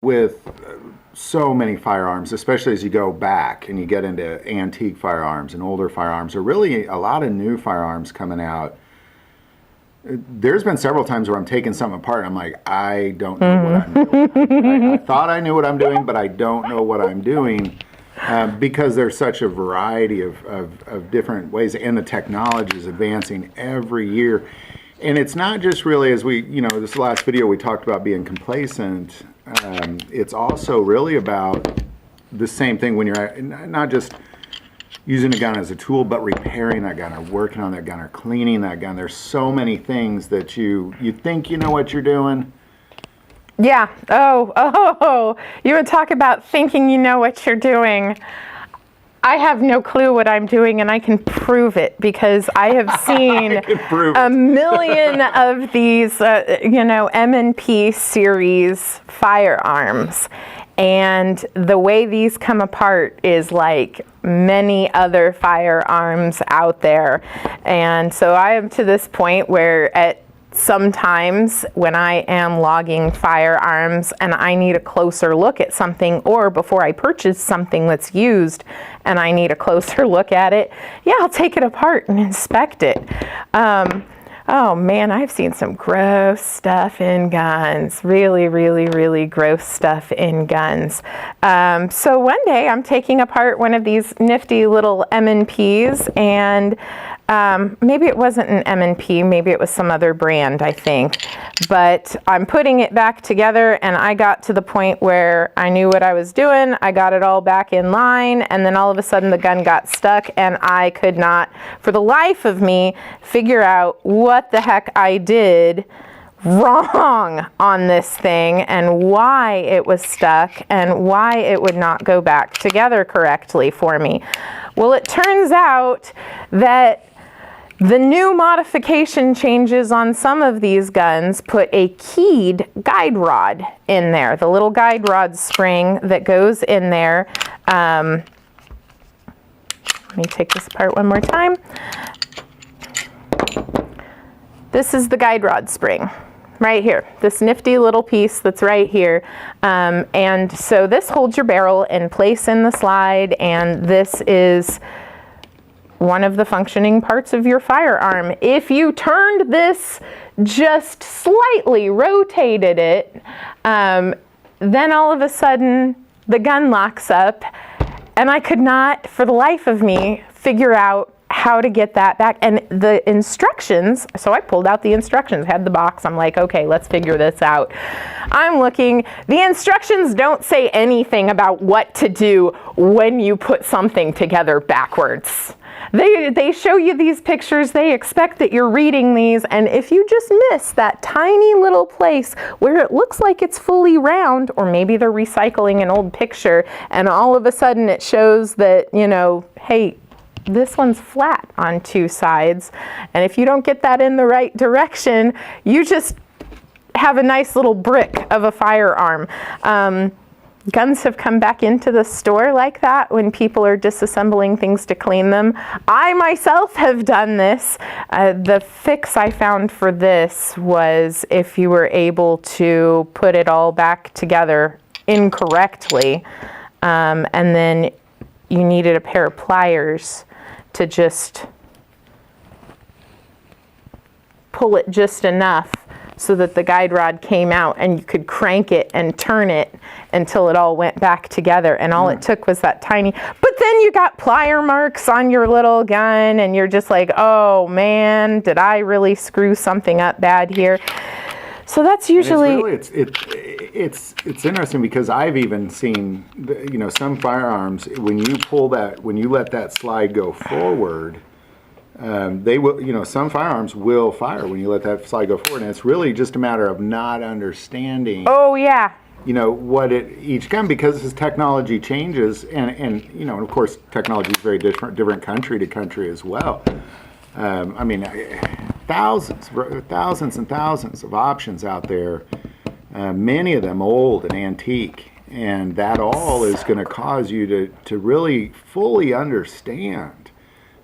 with so many firearms, especially as you go back and you get into antique firearms and older firearms, or really a lot of new firearms coming out. There's been several times where I'm taking something apart and I'm like, I don't know what I'm doing. I thought I knew what I'm doing, but I don't know what I'm doing because there's such a variety of different ways, and the technology is advancing every year. And it's not just really, as we, this last video we talked about being complacent. It's also really about the same thing when you're not just using a gun as a tool, but repairing that gun or working on that gun or cleaning that gun. There's so many things that you think you know what you're doing. Yeah. Oh, you would talk about thinking you know what you're doing. I have no clue what I'm doing, and I can prove it because I have seen a million of these, M&P series firearms. And the way these come apart is like many other firearms out there. And so I am to this point where sometimes when I am logging firearms and I need a closer look at something, or before I purchase something that's used and I need a closer look at it, I'll take it apart and inspect it. Oh man, I've seen some gross stuff in guns. Really, really, really gross stuff in guns. So one day I'm taking apart one of these nifty little M&Ps, and maybe it wasn't an M&P, maybe it was some other brand, I think. But I'm putting it back together, and I got to the point where I knew what I was doing. I got it all back in line, and then all of a sudden the gun got stuck, and I could not, for the life of me, figure out what the heck I did wrong on this thing and why it was stuck and why it would not go back together correctly for me. Well, it turns out that the new modification changes on some of these guns put a keyed guide rod in there, the little guide rod spring that goes in there. Let me take this apart one more time. This is the guide rod spring right here, this nifty little piece that's right here. And so this holds your barrel in place in the slide, and this is one of the functioning parts of your firearm. If you turned this just slightly, rotated it, then all of a sudden the gun locks up, and I could not, for the life of me, figure out how to get that back. And the instructions, so I pulled out the instructions, had the box, I'm like, okay, let's figure this out. I'm looking, the instructions don't say anything about what to do when you put something together backwards. They show you these pictures, they expect that you're reading these, and if you just miss that tiny little place where it looks like it's fully round, or maybe they're recycling an old picture, and all of a sudden it shows that, hey, this one's flat on two sides, and if you don't get that in the right direction, you just have a nice little brick of a firearm. Guns have come back into the store like that when people are disassembling things to clean them. I myself have done this. The fix I found for this was if you were able to put it all back together incorrectly, and then you needed a pair of pliers to just pull it just enough so that the guide rod came out, and you could crank it and turn it until it all went back together, and all it took was that tiny, but then you got plier marks on your little gun, and you're just like, oh man, did I really screw something up bad here? So that's usually... It's interesting because I've even seen, some firearms, when you let that slide go forward, they will, some firearms will fire when you let that slide go forward, and it's really just a matter of not understanding. Oh yeah. What each gun, because as technology changes, and of course technology is very different country to country as well. Thousands and thousands of options out there, many of them old and antique, and that all is going to cause you to really fully understand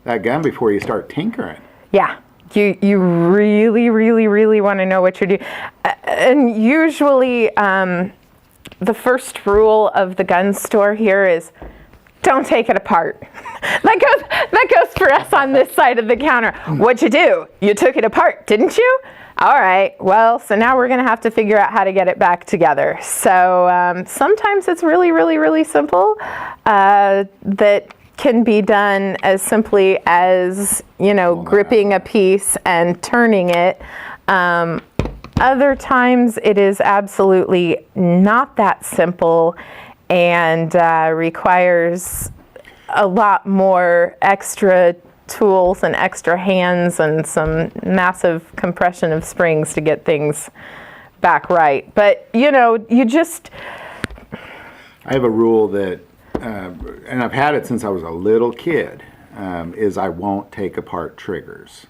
that gun before you start tinkering. Yeah, you really, really, really want to know what you're doing. And usually the first rule of the gun store here is don't take it apart. That goes for us on this side of the counter. What'd you do? You took it apart, didn't you? All right, well, so now we're gonna have to figure out how to get it back together. So sometimes it's really, really, really simple. That can be done as simply as, gripping a piece and turning it. Other times it is absolutely not that simple and requires a lot more extra tools and extra hands and some massive compression of springs to get things back right. But, you just... I have a rule that, and I've had it since I was a little kid, is I won't take apart triggers.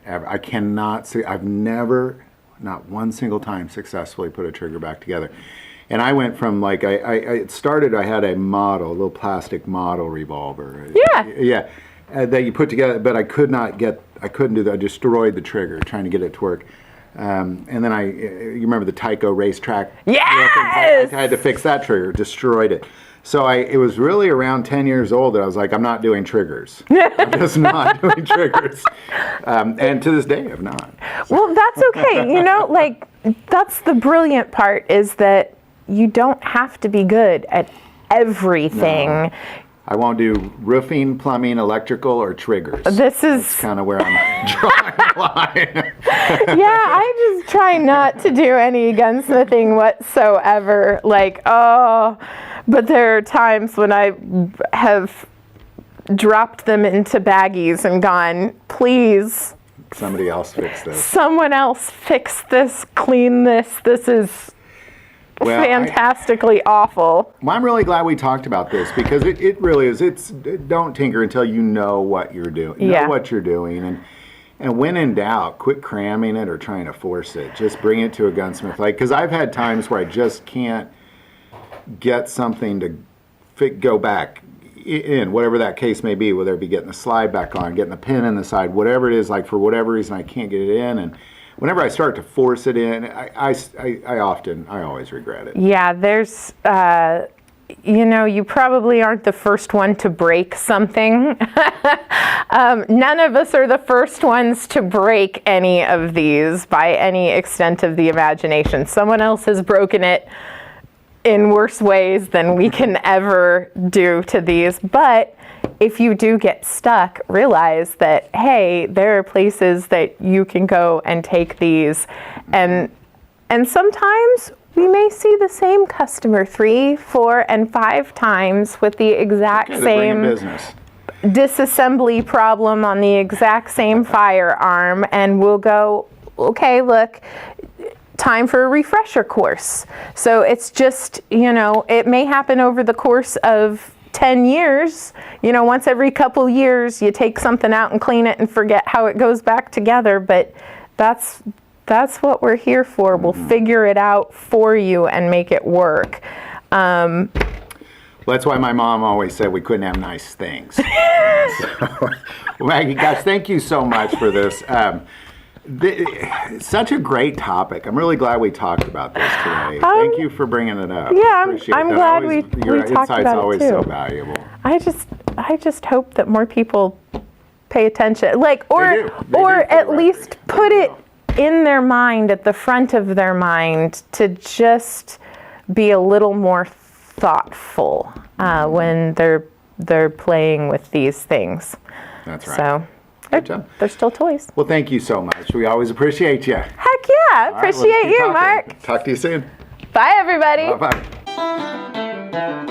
I cannot see, I've never, not one single time, successfully put a trigger back together. And I went from I had a little plastic model revolver. Yeah. Yeah. That you put together, but I couldn't do that. I destroyed the trigger trying to get it to work. And then you remember the Tyco racetrack? Yes! I had to fix that trigger, destroyed it. So it was really around 10 years old that I was like, I'm not doing triggers. I'm just not doing triggers. And to this day, I've not. Well, that's okay. That's the brilliant part, is that you don't have to be good at everything. No. I won't do roofing, plumbing, electrical, or triggers. That's kind of where I'm drawing the line. Yeah, I just try not to do any gunsmithing whatsoever. But there are times when I have dropped them into baggies and gone, please. Somebody else fix this. Someone else fix this, clean this. This is fantastically awful. Well, I'm really glad we talked about this, because it really is. Don't tinker until you know what you're doing. Know what you're doing, and when in doubt, quit cramming it or trying to force it. Just bring it to a gunsmith. Because I've had times where I just can't get something to go back in, whatever that case may be, whether it be getting the slide back on, getting the pin in the side, whatever it is. For whatever reason, I can't get it in, and whenever I start to force it in, I always regret it. Yeah, there's, you probably aren't the first one to break something. None of us are the first ones to break any of these by any extent of the imagination. Someone else has broken it in worse ways than we can ever do to these. But if you do get stuck, realize that, hey, there are places that you can go and take these. And sometimes we may see the same customer 3, 4, and 5 times with the exact same disassembly problem on the exact same firearm. And we'll go, okay, look, time for a refresher course. So it's just, it may happen over the course of 10 years, once every couple years you take something out and clean it and forget how it goes back together. But that's what we're here for. We'll figure it out for you and make it work. Well, that's why my mom always said we couldn't have nice things. Maggie, guys, thank you so much for this. Such a great topic. I'm really glad we talked about this today. Thank you for bringing it up. Yeah, I'm glad we Your talked about it too. insight's always so valuable. I just hope that more people pay attention, or at least put it in their mind, at the front of their mind, to just be a little more thoughtful when they're playing with these things. That's right. So. They're still toys. Well, thank you so much. We always appreciate you. Heck yeah. Appreciate you, Mark. Talk to you soon. Bye, everybody. Bye-bye.